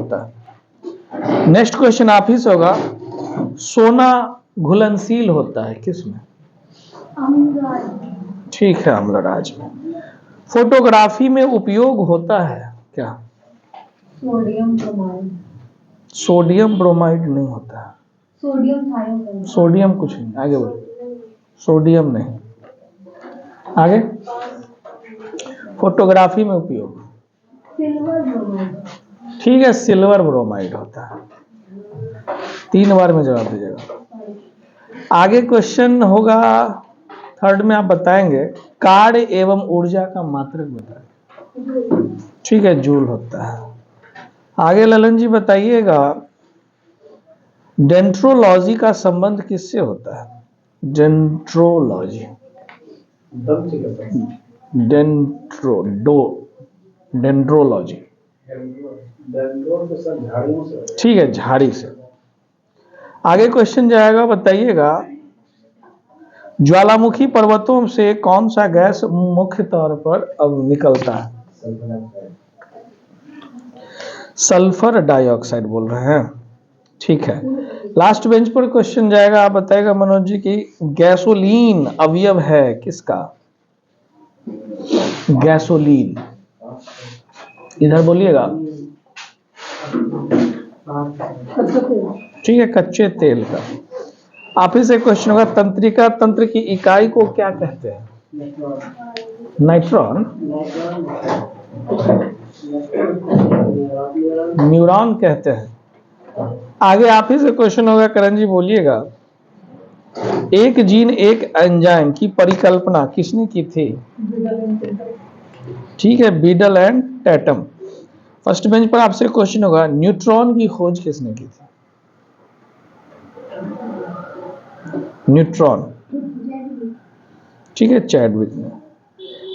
होता है। Next question आप ही से होगा, सोना घुलनशील होता है किसमें? ठीक है, अम्लराज में। फोटोग्राफी में उपयोग होता है क्या? Sodium bromide. सोडियम ब्रोमाइड नहीं होता है। सोडियम थायोनाइड। सोडियम कुछ नहीं, आगे बोलो। सोडियम नहीं, आगे। फोटोग्राफी में उपयोग, सिल्वर ब्रोमाइड। ठीक है, सिल्वर ब्रोमाइड होता है। 3 बार में जवाब दीजिएगा। आगे क्वेश्चन होगा थर्ड में, आप बताएंगे कार्य एवं ऊर्जा का मात्रक बताएं। ठीक है, जूल होता है। आगे ललन जी बताइएगा, डेंड्रोलॉजी का संबंध किससे होता है? डेंड्रोलॉजी, डेंड्रोलॉजी, ठीक है, झाड़ी से। आगे क्वेश्चन जाएगा, बताइएगा ज्वालामुखी पर्वतों से कौन सा गैस मुख्य तौर पर अब निकलता है? सल्फर डाइऑक्साइड बोल रहे हैं, ठीक है। लास्ट बेंच पर क्वेश्चन जाएगा, आप बताइएगा मनोज जी की गैसोलीन अवयव है किसका? गैसोलीन, इधर बोलिएगा, ठीक है, कच्चे तेल का। आप ही से क्वेश्चन होगा, तंत्रिका तंत्र की इकाई को क्या कहते हैं? नाइट्रॉन, न्यूरॉन कहते हैं। आगे आप ही से क्वेश्चन होगा, करण जी बोलिएगा, एक जीन एक एंजाइम की परिकल्पना किसने की थी? ठीक है, Beadle and Tatum. First bench पर आपसे क्वेश्चन होगा, न्यूट्रॉन की खोज किसने की थी? न्यूट्रॉन, ठीक है, चैडविक ने।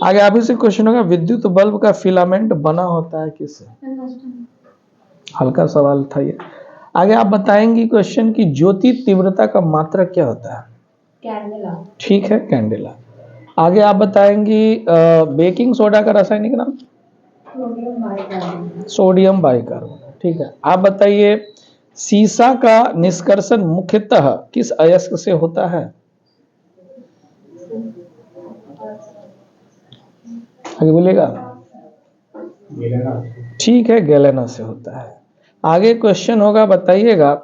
आगे आप ही से क्वेश्चन होगा, विद्युत बल्ब का फिलामेंट बना होता है किससे? हल्का सवाल था ये। आगे आप बताएंगी क्वेश्चन की ज्योति तीव्रता का मात्रक क्या होता है? कैंडेला, ठीक है, कैंडेला। आगे आप बताएंगी बेकिंग सोडा का रासायनिक नाम? सोडियम बाइकार्बोनेट, ठीक है। आप बताइए सीसा का निष्कर्षण मुख्यतः किस अयस्क से होता है? आगे बोलेगा, ठीक है, गैलेना से होता है। आगे क्वेश्चन होगा, बताइएगा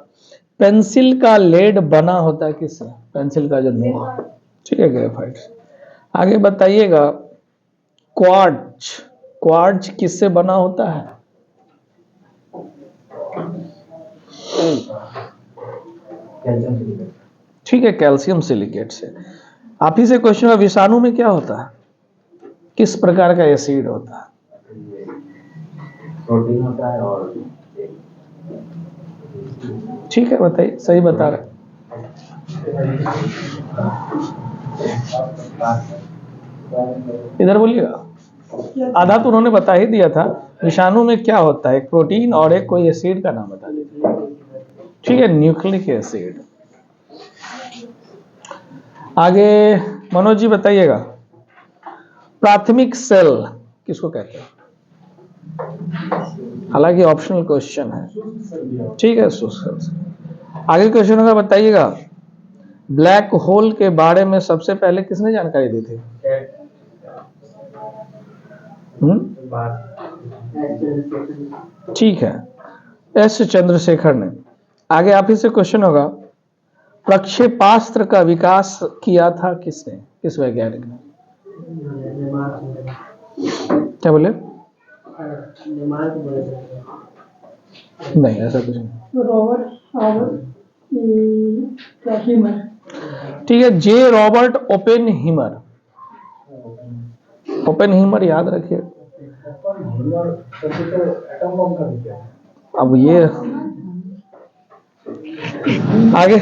पेंसिल का लेड बना होता है किससे? पेंसिल का जो नोक, ठीक है, ग्रेफाइट। आगे बताइएगा क्वार्ट्ज, क्वार्ट्ज किससे बना होता है? ठीक है, कैल्शियम सिलिकेट से। आप ही से क्वेश्चन है, विषाणु में क्या होता है? किस प्रकार का एसिड होता है? प्रोटीन होता है और, ठीक है, बताइए, सही बता रहे। इधर बोलिएगा, आधा तो उन्होंने बता ही दिया था। विषाणु में क्या होता है? एक प्रोटीन और एक कोई एसिड का नाम बता दीजिए। ठीक है, न्यूक्लिक एसिड। आगे मनोज जी बताइएगा, प्राथमिक सेल किसको कहते हैं? हालांकि ऑप्शनल क्वेश्चन है, ठीक है, आगे क्वेश्चन होगा, बताइएगा ब्लैक होल के बारे में सबसे पहले किसने जानकारी दी थी? ठीक है, एस चंद्रशेखर ने। आगे आप ही से क्वेश्चन होगा, प्रक्षेपास्त्र का विकास किया था किसने, किस वैज्ञानिक ने? क्या बोले? नहीं, ऐसा कुछ नहीं। ठीक है, जे रॉबर्ट ओपेनहीमर। ओपेनहीमर याद रखिए। अब ये आगे,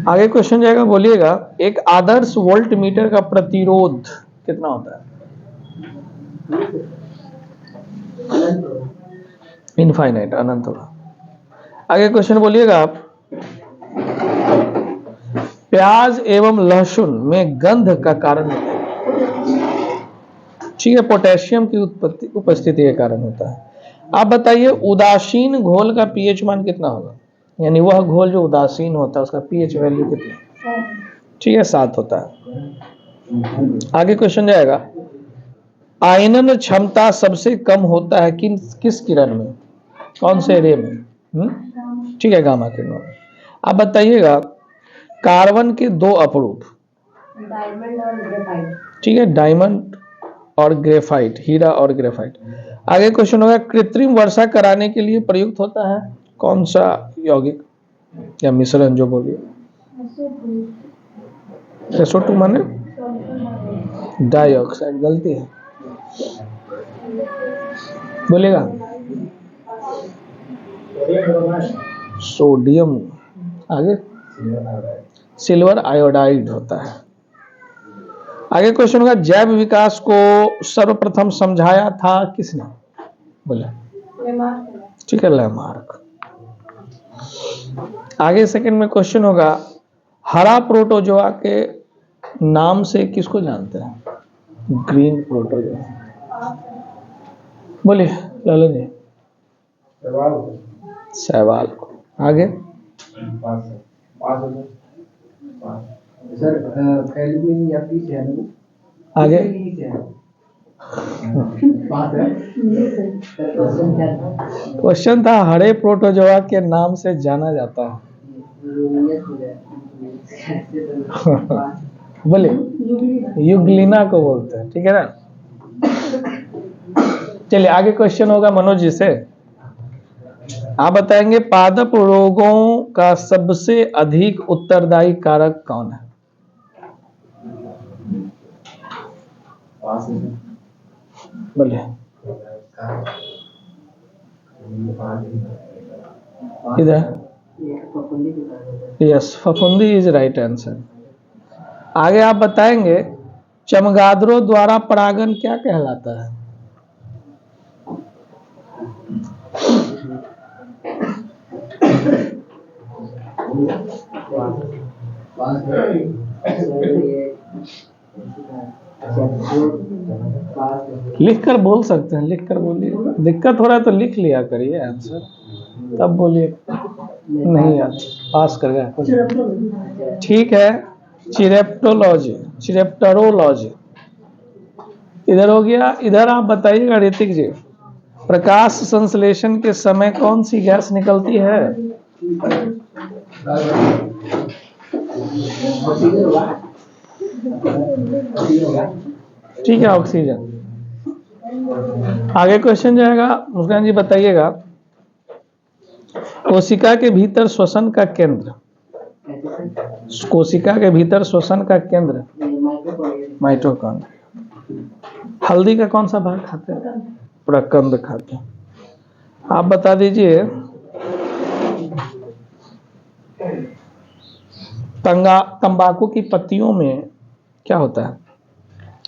आगे क्वेश्चन जाएगा, बोलिएगा एक आदर्श वोल्ट मीटर का प्रतिरोध कितना होता है? इनफाइनाइट, अनंत होगा। आगे क्वेश्चन बोलिएगा आप, प्याज एवं लहसुन में गंध का कारण होता है? ठीक है, पोटेशियम की उपस्थिति के कारण होता है। आप बताइए उदासीन घोल का पीएच मान कितना होगा, यानी वह घोल जो उदासीन होता है उसका पीएच वैल्यू कितना? ठीक है, 7 होता है। आगे क्वेश्चन जाएगा, आयनन क्षमता सबसे कम होता है किस किरण में, कौन से रे में? ठीक है, गामा किरणों में। आप बताइएगा कार्बन के 2 अपरूप, डायमंड और ग्रेफाइट। ठीक है, डायमंड और ग्रेफाइट, हीरा और ग्रेफाइट। आगे क्वेश्चन होगा कृत्रिम वर्षा कराने के लिए प्रयुक्त होता है कौन सा यौगिक या मिश्रण, जो बोलिए। SO2 माने डाइऑक्साइड, गलती है, बोलेगा सोडियम। आगे सिल्वर आयोडाइड होता है। आगे क्वेश्चन होगा जैव विकास को सर्वप्रथम समझाया था किसने, बोले। ठीक है, लैमार्क। आगे सेकंड में क्वेश्चन होगा हरा प्रोटोजोआ के नाम से किसको जानते हैं, ग्रीन प्रोटोजोआ, बोलिए लालन जी। सहवाल को। आगे सर फेल्विन या पीस है ना, आगे क्वेश्चन था हरे प्रोटोजोआ के नाम से जाना जाता है, बोले युग्लिना को बोलते हैं, ठीक है ना। चलिए आगे क्वेश्चन होगा मनोज जी से, आप बताएंगे पादप रोगों का सबसे अधिक उत्तरदायी कारक कौन है? बोले इधर, यस, फफूंदी इज राइट आंसर। आगे आप बताएंगे चमगादड़ों द्वारा परागन क्या कहलाता है? लिख कर बोल सकते हैं, लिख कर बोलिए, दिक्कत हो रहा है तो लिख लिया करिए आंसर, तब बोलिए नहीं यार पास कर गए। ठीक है, चिरेप्टोलॉजी, चिरेप्टरोलॉजी इधर हो गया। इधर आप बताइएगा ऋतिक जी, प्रकाश संश्लेषण के समय कौन सी गैस निकलती है? ठीक है, ऑक्सीजन। आगे क्वेश्चन जाएगा, मुस्कान जी बताइएगा कोशिका के भीतर श्वसन का केंद्र, कोशिका के भीतर श्वसन का केंद्र माइटोकॉन्ड्रिया। हल्दी का कौन सा भाग खाते हैं? प्रकंद खाते हैं। आप बता दीजिए तंबाकू की पत्तियों में क्या होता है,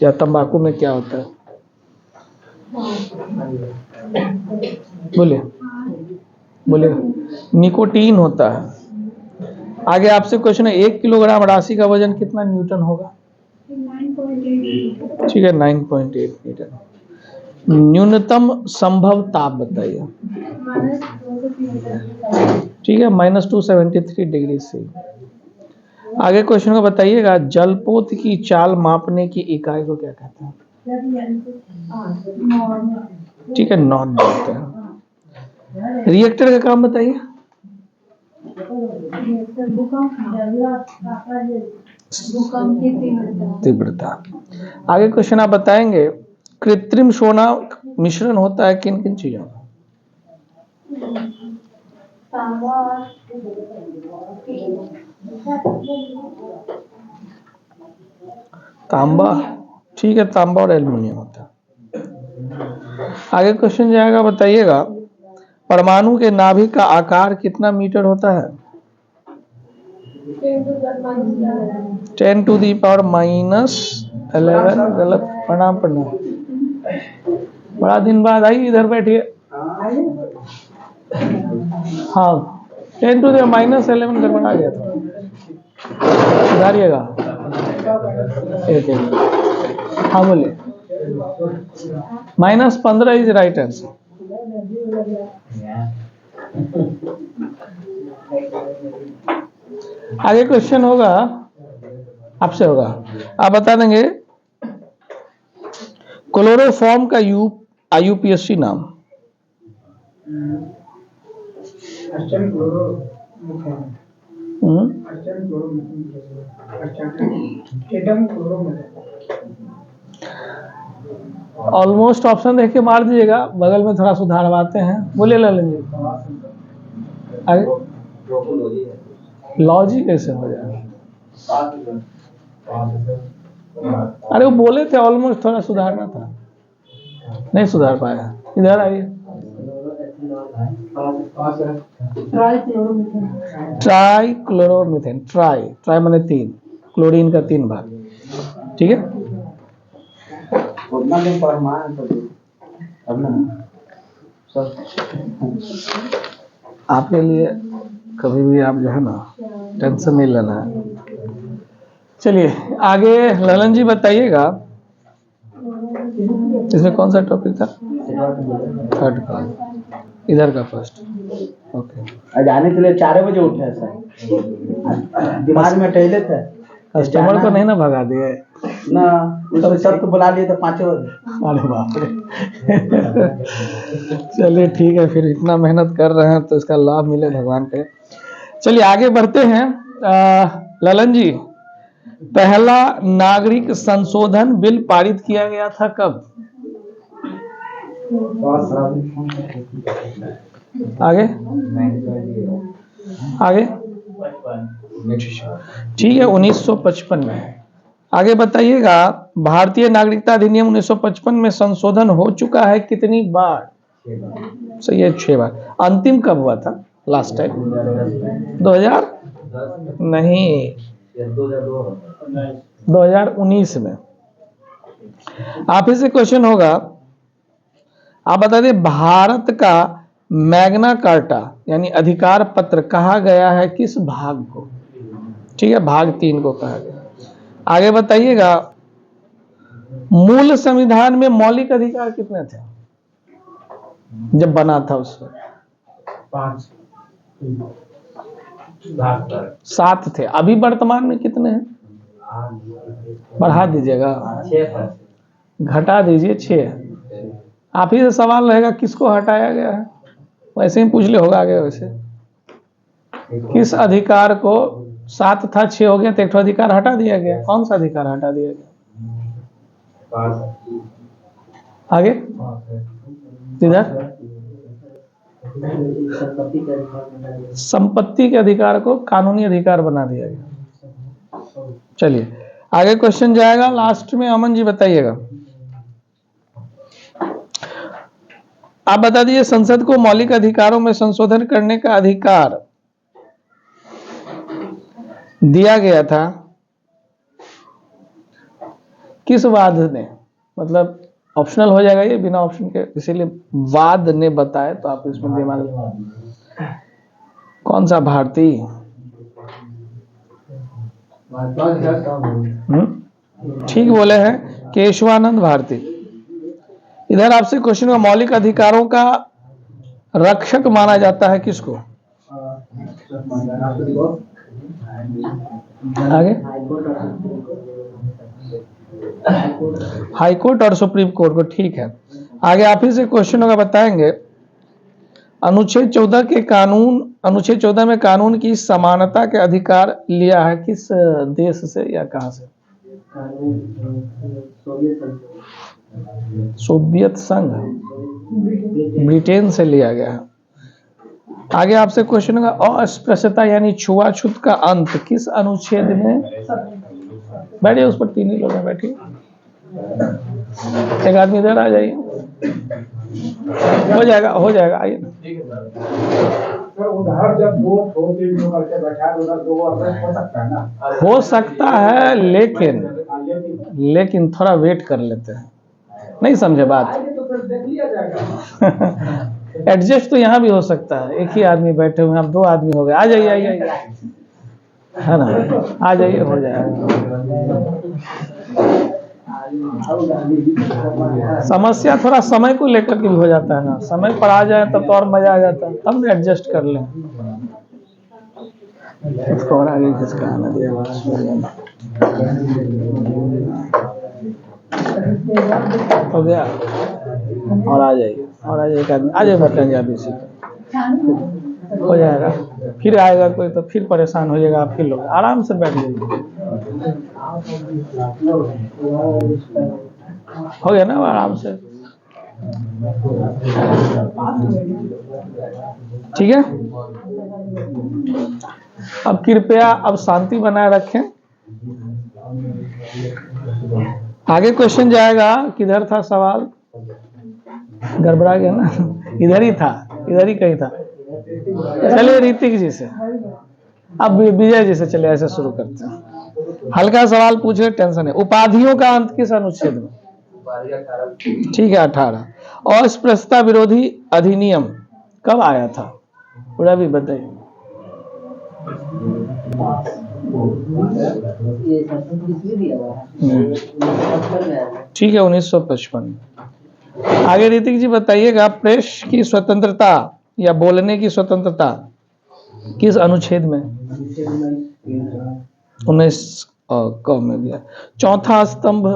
या तंबाकू में क्या होता है? बोलिए बोलिए, निकोटीन होता है। आगे आपसे क्वेश्चन है 1 किलोग्राम राशि का वजन कितना न्यूटन होगा? 9.8। ठीक है, 9.8 न्यूटन। न्यूनतम संभव ताप बताइए। ठीक है, -273 डिग्री से। आगे क्वेश्चन को बताइएगा जलपोत की चाल मापने की इकाई को क्या कहते हैं? ठीक है, नॉट बोलते हैं। रिएक्टर का काम बताइए। भूकंप की तीव्रता। आगे क्वेश्चन आप बताएंगे कृत्रिम सोना मिश्रण होता है किन किन चीजों का? तांबा, ठीक है, तांबा और एल्युमिनियम होता है। आगे क्वेश्चन जाएगा, बताइएगा परमाणु के नाभिक का आकार कितना मीटर होता है? 10 to the power -11। गलत, प्रणाम प्रणाम, बड़ा दिन बाद आई, इधर बैठिए। हाँ, 10 to the -11 गड़बड़ा गया था, सुधारिएगा। एक हाँ बोलिए, -15 इज राइट आंसर। आगे क्वेश्चन होगा, आपसे होगा, आप बता देंगे क्लोरोफॉर्म का IUPAC नाम। ऑलमोस्ट ऑप्शन देख के मार दीजिएगा, बगल में थोड़ा सुधारवाते हैं। बोलिए ललन जी। आगे लॉजी कैसे हो जाएगा? अरे वो बोले थे ऑलमोस्ट, थोड़ा सुधारना था, नहीं सुधार पाया। इधर आइए। ट्राइक्लोरोमीथेन, ट्राई माने 3, क्लोरीन का 3 भाग, ठीक है। आपके लिए कभी भी आप जो है ना टेंशन नहीं लेना है। चलिए आगे ललन जी बताइएगा, इसमें कौन सा टॉपिक था? थर्ड का, इधर का फर्स्ट। ओके, आज आने के लिए 4 बजे उठे सर, दिमाग में टहले थे। कस्टमर को नहीं ना भगा दिए ना, उसको सब तो बुला लिए थे 5 बजे। अरे बाप रे। चलिए ठीक है, फिर इतना मेहनत कर रहे हैं तो इसका लाभ मिले, भगवान करे। चलिए आगे बढ़ते हैं। ललन जी, पहला नागरिक संशोधन बिल पारित किया गया था कब? आगे आगे ठीक है, 1955 में। आगे बताइएगा, भारतीय नागरिकता अधिनियम 1955 में संशोधन हो चुका है कितनी बार? सही है, 6 बार। अंतिम कब हुआ था लास्ट टाइम? 2000 नहीं, 2019 में। आप ही से क्वेश्चन होगा, आप बता दें भारत का मैग्ना कार्टा यानी अधिकार पत्र कहा गया है किस भाग को? ठीक है, भाग 3 को कहा गया। आगे बताइएगा, मूल संविधान में मौलिक अधिकार कितने थे जब बना था उस वक्त? 7 थे। अभी वर्तमान में कितने हैं? बढ़ा दीजिएगा, घटा दीजिए, 6। आप ही से सवाल रहेगा किसको हटाया गया है, वैसे ही पूछ ले होगा आगे। वैसे किस अधिकार को 7 था 6 हो गया, तो एक अधिकार हटा दिया गया। कौन सा अधिकार हटा दिया गया? आगे इधर संपत्ति के अधिकार को कानूनी अधिकार बना दिया गया। चलिए आगे क्वेश्चन जाएगा, लास्ट में अमन जी बताइएगा। आप बता दीजिए, संसद को मौलिक अधिकारों में संशोधन करने का अधिकार दिया गया था किस वाद ने? मतलब ऑप्शनल हो जाएगा ये, बिना ऑप्शन के, इसीलिए वाद ने बताए तो आप इसमें दिमाग। कौन सा भारतीय? ठीक बोले हैं, केशवानंद भारती। इधर आपसे क्वेश्चन का, मौलिक अधिकारों का रक्षक माना जाता है किसको? आगे हाई कोर्ट और सुप्रीम कोर्ट को। ठीक है, आगे आप ही से क्वेश्चन होगा, बताएंगे अनुच्छेद 14 के कानून, अनुच्छेद 14 में कानून की समानता के अधिकार लिया है किस देश से या कहां से? सोवियत संघ, ब्रिटेन से लिया गया है। आगे आपसे क्वेश्चन होगा, अस्पृश्यता यानी छुआछूत का अंत किस अनुच्छेद में? बैठिए, उस पर 3 ही लोग हैं, बैठिए। एक आदमी इधर आ जाइए, हो जाएगा हो जाएगा, आइए ना। उधर जब 2-3 लोग करके बैठा है, उधर 2 हो सकता है ना? हो सकता है, लेकिन थोड़ा वेट कर लेते हैं। नहीं समझे बात? तो फिर देख लिया जाएगा। एडजस्ट तो यहाँ भी हो सकता है, एक ही आदमी बैठे हुए हैं, अब 2 आदमी हो गए। आ जाइए आइए, है ना, आ जाइए, हो जाएगा। समस्या थोड़ा समय को लेकर के भी हो जाता है ना, समय पर आ जाए तब तो और मजा आ जाता है, तब एडजस्ट कर लें। इसको और आगे किसका आना दिया हो गया, और आ जाइए, और आ जाइए, एक आदमी आ जाए पंजाबी सीख हो जाएगा, फिर आएगा कोई तो फिर परेशान हो जाएगा, आप फिर लोग आराम से बैठ जाइए। हो गया ना, आराम से, ठीक है। अब कृपया अब शांति बनाए रखें। आगे क्वेश्चन जाएगा, किधर था सवाल, गड़बड़ा गया ना, इधर ही था, इधर ही कहीं था। चलिए ऋतिक जी से, अब विजय जी से चलिए, ऐसे शुरू करते हैं। हल्का सवाल पूछे, टेंशन है। उपाधियों का अंत किस अनुच्छेद में? ठीक है, 18। अस्पृश्यता विरोधी अधिनियम कब आया था? पूरा भी बताइए। ठीक है, 1955। आगे ऋतिक जी बताइएगा, प्रेस की स्वतंत्रता या बोलने की स्वतंत्रता किस अनुच्छेद में? 19 कब में दिया? चौथा स्तंभ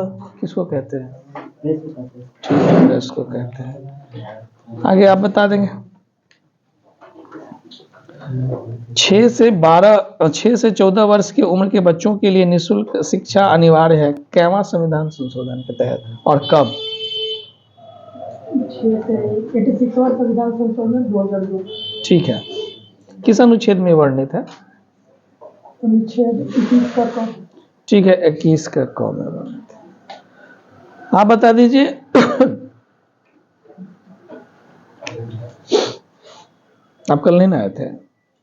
किसको कहते हैं? ठीक है, प्रेस को कहते हैं। आगे आप बता देंगे। 6 से 14 वर्ष की उम्र के बच्चों के लिए निःशुल्क शिक्षा अनिवार्य है, कैवां संविधान संशोधन के तहत और कब? 86वां संविधान संशोधन 2002। ठीक है, किस अनुच्छेद में वर्णित है? अनुच्छेद 21 का क। ठीक है, 21 का क में वर्णित है। आप बता दीजिए। आप कल नहीं आए थे,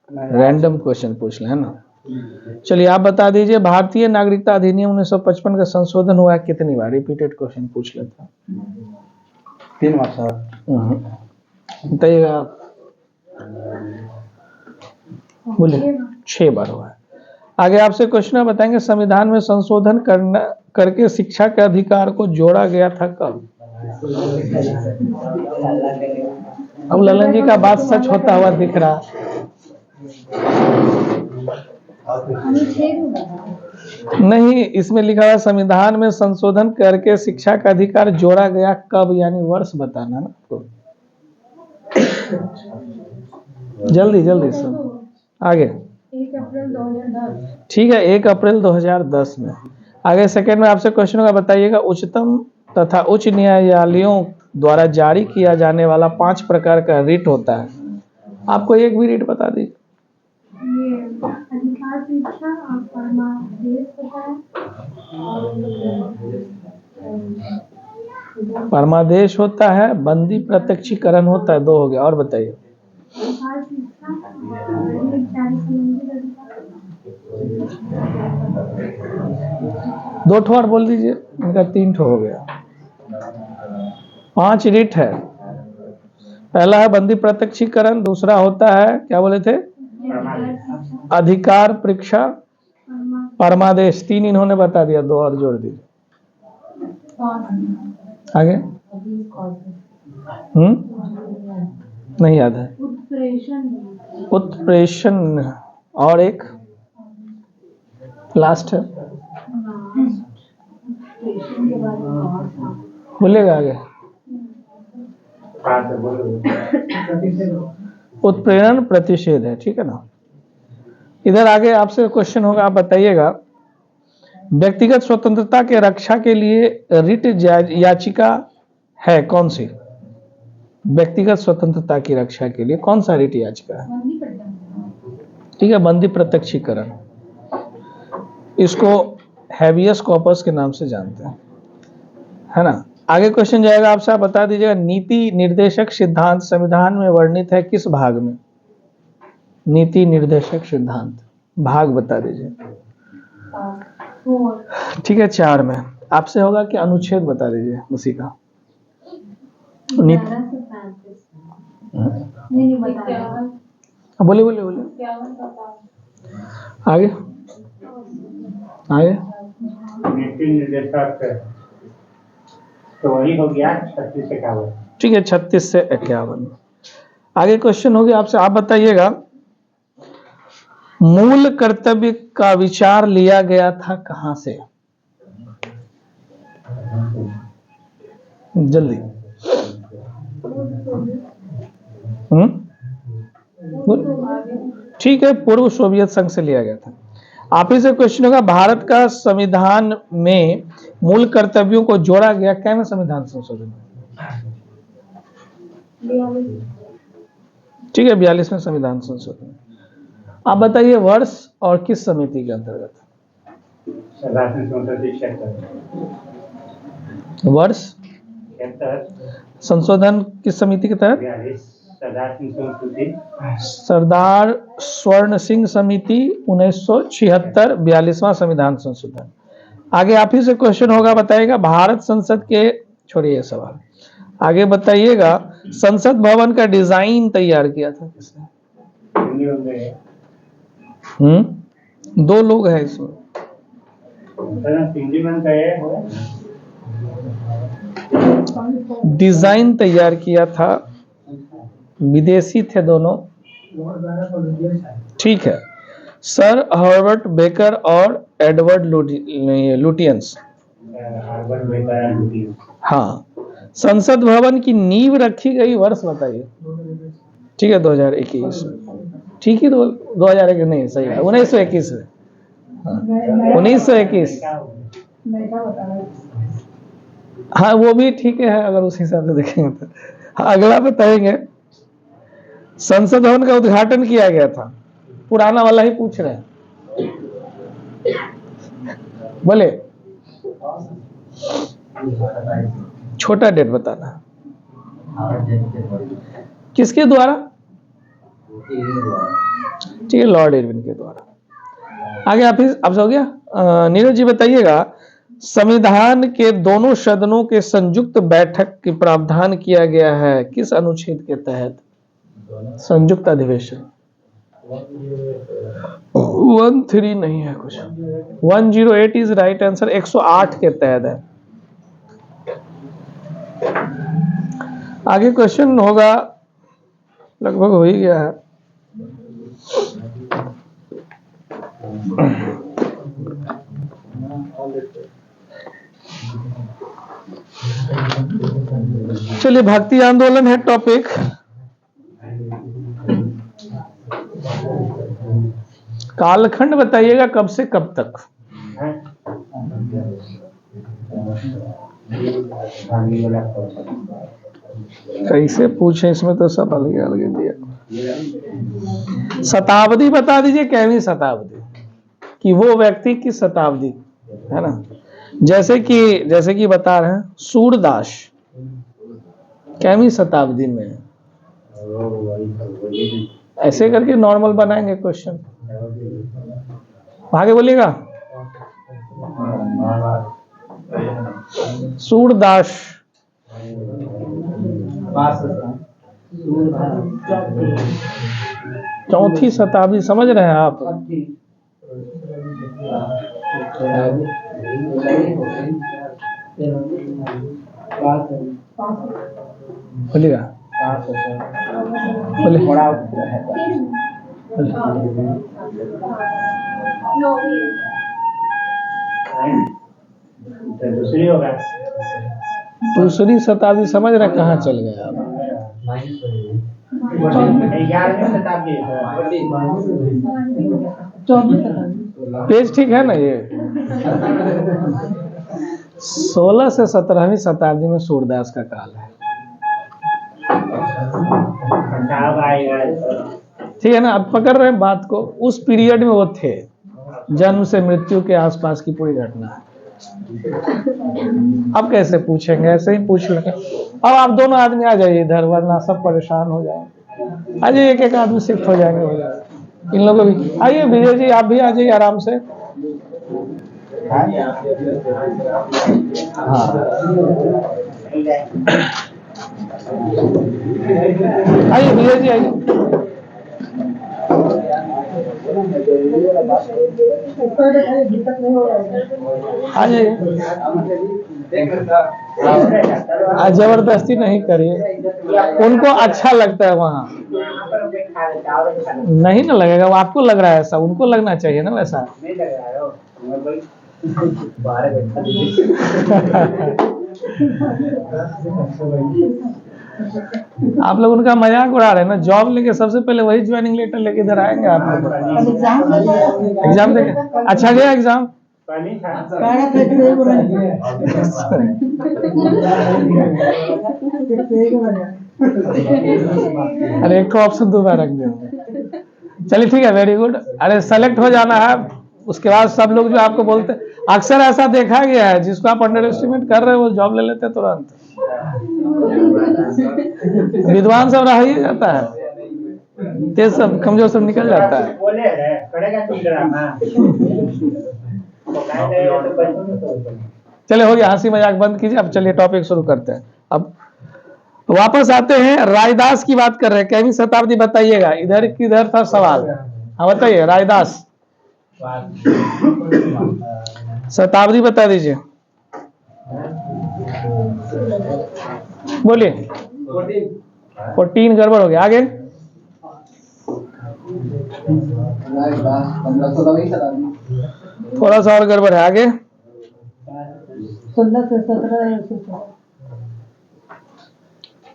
रैंडम क्वेश्चन पूछ ले, है ना। चलिए आप बता दीजिए, भारतीय नागरिकता अधिनियम 1955 का संशोधन हुआ कितनी बार? रिपीटेड क्वेश्चन पूछ लेता हूं। 3 बार सर। बताइएगा आप। बोलिए। 6 बार हुआ है। आगे आपसे क्वेश्चन बताएंगे, संविधान में संशोधन करके शिक्षा के अधिकार को जोड़ा गया था कब? अब ललन जी का बात सच होता हुआ दिख रहा। नहीं, इसमें लिखा है संविधान में संशोधन करके शिक्षा का अधिकार जोड़ा गया कब, यानी वर्ष बताना ना आपको। जल्दी जल्दी सुन आगे। 1 अप्रैल 2010। ठीक है, 1 अप्रैल 2010 में। आगे सेकंड में आपसे क्वेश्चन होगा, बताइएगा उच्चतम तथा उच्च न्यायालयों द्वारा जारी किया जाने वाला 5 प्रकार का रिट होता है। आपको एक भी रिट बता दीजिए। ये अधिकार परीक्षा और परमादेश होता है, परमादेश होता है, बंदी प्रत्यक्षीकरण होता है, 2 हो गया। और बताइए। अधिकार परीक्षा और जारी संबंधित अधिकार। 2 ठो और बोल दीजिए, इनका 3 ठो हो गया। 5 रिट है। पहला है बंदी प्रत्यक्षीकरण, दूसरा होता है क्या बोले थे? अधिकार परीक्षा, परमादेश। 3 इन्होंने बता दिया, 2 और जोड़ दीजिए। आगे नहीं याद है। उत्प्रेषण और एक लास्ट है, बोलेगा आगे। उत्प्रेरण प्रतिषेध है, ठीक है ना। इधर आगे आपसे क्वेश्चन होगा, आप बताइएगा, व्यक्तिगत स्वतंत्रता के रक्षा के लिए रिट याचिका है कौन सी? व्यक्तिगत स्वतंत्रता की रक्षा के लिए कौन सा रिट याचिका है? ठीक है, बंदी प्रत्यक्षीकरण। इसको हैबियस कॉर्पस के नाम से जानते हैं, है ना। आगे क्वेश्चन जाएगा आपसे, आप बता दीजिएगा, नीति निर्देशक सिद्धांत संविधान में वर्णित है किस भाग में? नीति निर्देशक सिद्धांत भाग बता दीजिए। ठीक है, 4 में। आपसे होगा कि अनुच्छेद बता दीजिए उसी का। बोले बोले बोले आगे आगे। नीति निर्देशक तो वही हो गया 36-51। ठीक है, 36 से 51। आगे क्वेश्चन हो गया आपसे, आप बताइएगा मूल कर्तव्य का विचार लिया गया था कहां से? जल्दी। ठीक है, पूर्व सोवियत संघ से लिया गया था। आप ही से क्वेश्चन होगा, भारत का संविधान में मूल कर्तव्यों को जोड़ा गया क्या में संविधान संशोधन में? ठीक है, 42वें संविधान संशोधन। आप बताइए वर्ष और किस समिति के अंतर्गत? वर्ष संशोधन किस समिति के तहत? सरदार स्वर्ण सिंह समिति 1976 42वां संविधान संशोधन। आगे आप ही से क्वेश्चन होगा, बताइएगा भारत संसद के, छोड़िए सवाल, आगे बताइएगा संसद भवन का डिजाइन तैयार किया था किसने? 2 लोग हैं इसमें। डिजाइन तैयार किया था, विदेशी थे दोनों। ठीक है, सर हर्बर्ट बेकर और एडवर्ड लुटियंस। हाँ, संसद भवन की नींव रखी गई वर्ष बताइए। ठीक है, 2021। ठीक है, 2001 नहीं, सही है 1921 है। 1921। हाँ, वो भी ठीक है अगर उस हिसाब से देखेंगे तो। हाँ, अगला बताएंगे, संसद भवन का उद्घाटन किया गया था, पुराना वाला ही पूछ रहे हैं, बोले छोटा डेट बताना। किसके द्वारा? ठीक है, लॉर्ड इरविन के द्वारा। आगे आपसे हो गया। नीरज जी बताइएगा, संविधान के दोनों सदनों के संयुक्त बैठक की प्रावधान किया गया है किस अनुच्छेद के तहत? संयुक्त अधिवेशन 13 नहीं है कुछ, 108 इज राइट आंसर, 108 के तहत है। आगे क्वेश्चन होगा, लगभग हो ही गया है। चलिए, भक्ति आंदोलन है टॉपिक। कालखंड बताइएगा कब से कब तक? कैसे पूछे, इसमें तो सब अलग अलग दिया। शताब्दी बता दीजिए, कैवीं शताब्दी कि वो व्यक्ति की शताब्दी है ना। जैसे कि बता रहे हैं सूरदास कैवीं शताब्दी में है, ऐसे करके नॉर्मल बनाएंगे क्वेश्चन। आगे बोलिएगा, सूरदास चौथी शताब्दी, समझ रहे हैं आप? बोलिएगा, दूसरी होगा, दूसरी शताब्दी समझ रहे कहाँ चल गए आप? 11वीं शताब्दी। पेज ठीक है ना ये? 16 से 17वीं शताब्दी में सूरदास का काल है। ठीक है ना, अब पकड़ रहे हैं बात को। उस पीरियड में वो थे, जन्म से मृत्यु के आसपास की पूरी घटना है। अब कैसे पूछेंगे, ऐसे ही पूछ लेंगे। अब आप दोनों आदमी आ जाइए इधर, वरना सब परेशान हो जाएंगे। आ जाइए, एक आदमी शिफ्ट हो जाएंगे, हो जाएगा इन लोगों भी। आइए विजय जी, आप भी आ जाइए आराम से। हाँ, आइए विजय जी, आइए। आ जाइए। जबरदस्ती नहीं करिए, उनको अच्छा लगता है वहाँ। नहीं ना लगेगा, वो आपको लग रहा है ऐसा, उनको लगना चाहिए ना वैसा। आप लोग उनका मजाक उड़ा रहे हैं ना। जॉब लेके सबसे पहले वही ज्वाइनिंग लेटर लेके इधर आएंगे आप लोग। एग्जाम देंगे, अच्छा गया एग्जाम। अरे एक ऑप्शन दो बार रख दे। चलिए ठीक है, वेरी गुड। अरे सेलेक्ट हो जाना है, उसके बाद सब लोग जो आपको बोलते हैं, अक्सर ऐसा देखा गया है, जिसको आप अंडर एस्टिमेट कर रहे हो वो जॉब ले लेते हैं तुरंत। विद्वान सब रह ही जाता है, तेज सब कमजोर सब निकल जाता है। चलिए हो गया, हंसी मजाक बंद कीजिए, अब चलिए टॉपिक शुरू करते हैं। अब वापस आते हैं, रायदास की बात कर रहे हैं। कैवी शताब्दी बताइएगा, इधर किधर था सवाल? हाँ बताइए, रायदास शताब्दी बता दीजिए, बोलिए। 14 गड़बड़ हो गया, आगे। थोड़ा सा और गड़बड़ है, आगे।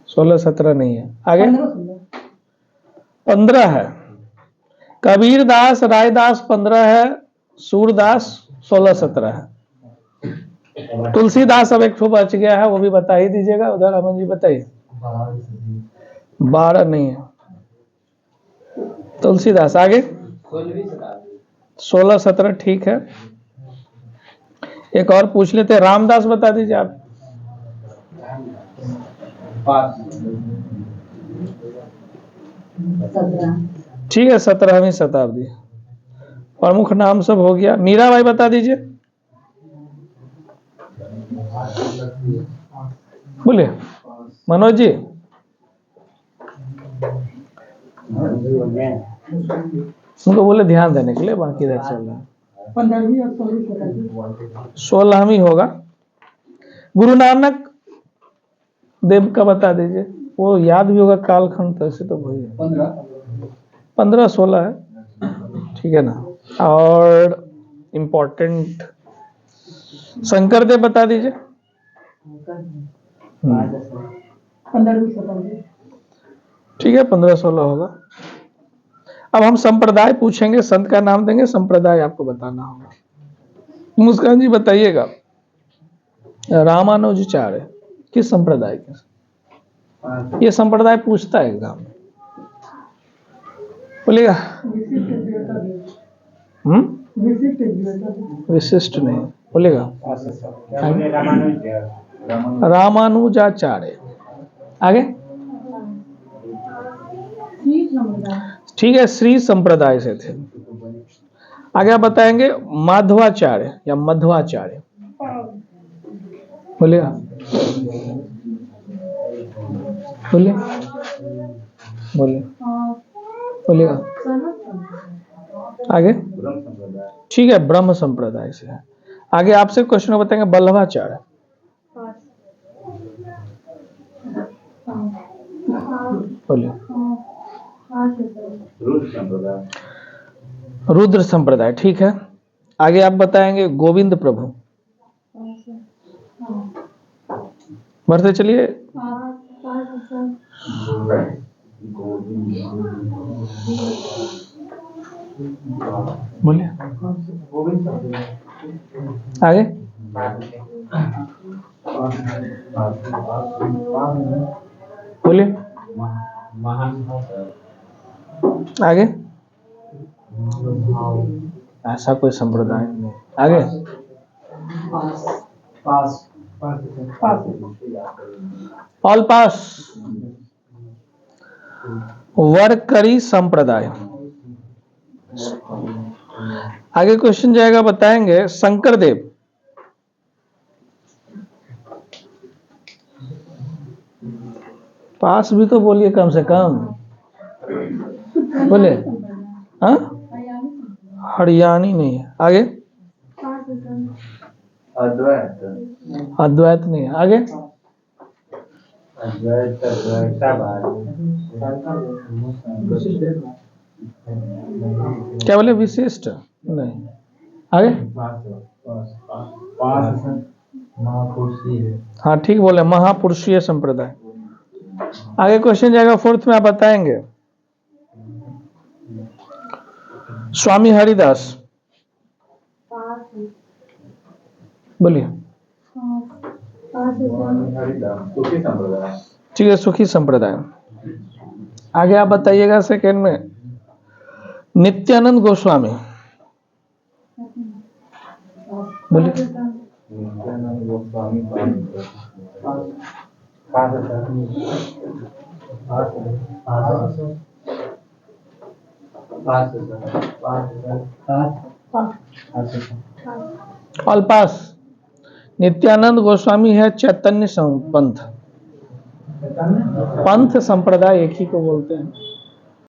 16-17 नहीं है, आगे। 15 है। कबीरदास रायदास 15 है, सूरदास 16-17 है। तुलसीदास अब एक ठो बच गया है, वो भी बता ही दीजिएगा। उधर अमन जी बताइए। 12 नहीं है, तुलसीदास। आगे 16-17 ठीक है। एक और पूछ लेते हैं, रामदास बता दीजिए आप। ठीक है, 17वीं शताब्दी। प्रमुख नाम सब हो गया। मीराबाई बता दीजिए, बोले मनोज जी। उनको बोले ध्यान देने के लिए, बाकी इधर चल रहा है। 16वीं होगा। गुरु नानक देव का बता दीजिए, वो याद भी होगा कालखंड, तो ऐसे तो वही है। 15-16 है, ठीक है ना। और इम्पोर्टेंट शंकरदेव बता दीजिए। 15वीं शताब्दी, ठीक है, 15-16 होगा। अब हम संप्रदाय पूछेंगे, संत का नाम देंगे, संप्रदाय आपको बताना होगा। मुस्कान जी बताइएगा, रामानुजाचार्य किस संप्रदाय के? ये संप्रदाय पूछता है एग्जाम में, बोलिएगा। विशिष्ट नहीं, बोलिएगा। रामानुजाचार्य। आगे ठीक है, श्री संप्रदाय से थे। आगे आप बताएंगे माधवाचार्य या मध्वाचार्य, बोलिएगा। बोलिए बोलिए बोलिएगा। आगे ठीक है, ब्रह्म संप्रदाय से है। आगे आपसे क्वेश्चन बताएंगे बल्लभाचार्य, बोलिए। रुद्र संप्रदाय, ठीक है। आगे आप बताएंगे गोविंद प्रभु, बढ़ते चलिए। बोलिए आगे। बोलिए आगे। ऐसा कोई संप्रदाय नहीं। आगे ऑल पास। वरकरी संप्रदाय। आगे क्वेश्चन जाएगा, बताएंगे शंकरदेव। पास भी तो बोलिए कम से कम, बोले। हाँ, हरियाणी नहीं है। आगे अद्वैत अद्वैत नहीं है। आगे अद्वैत अद्वैतावाद क्या बोले? विशिष्ट नहीं। आगे हाँ ठीक बोले, महापुरुषीय संप्रदाय। आगे क्वेश्चन जाएगा फोर्थ में, आप बताएंगे। स्वामी हरिदास, पास है। बोलिए। पास है। ठीक है, सुखी संप्रदाय। आगे आप बताइएगा सेकेंड में, नित्यानंद गोस्वामी, बोलिए। Nityanand Goswami all pass. नित्यानंद गोस्वामी है चैतन्य पंथ। पंथ संप्रदाय एक ही को बोलते हैं।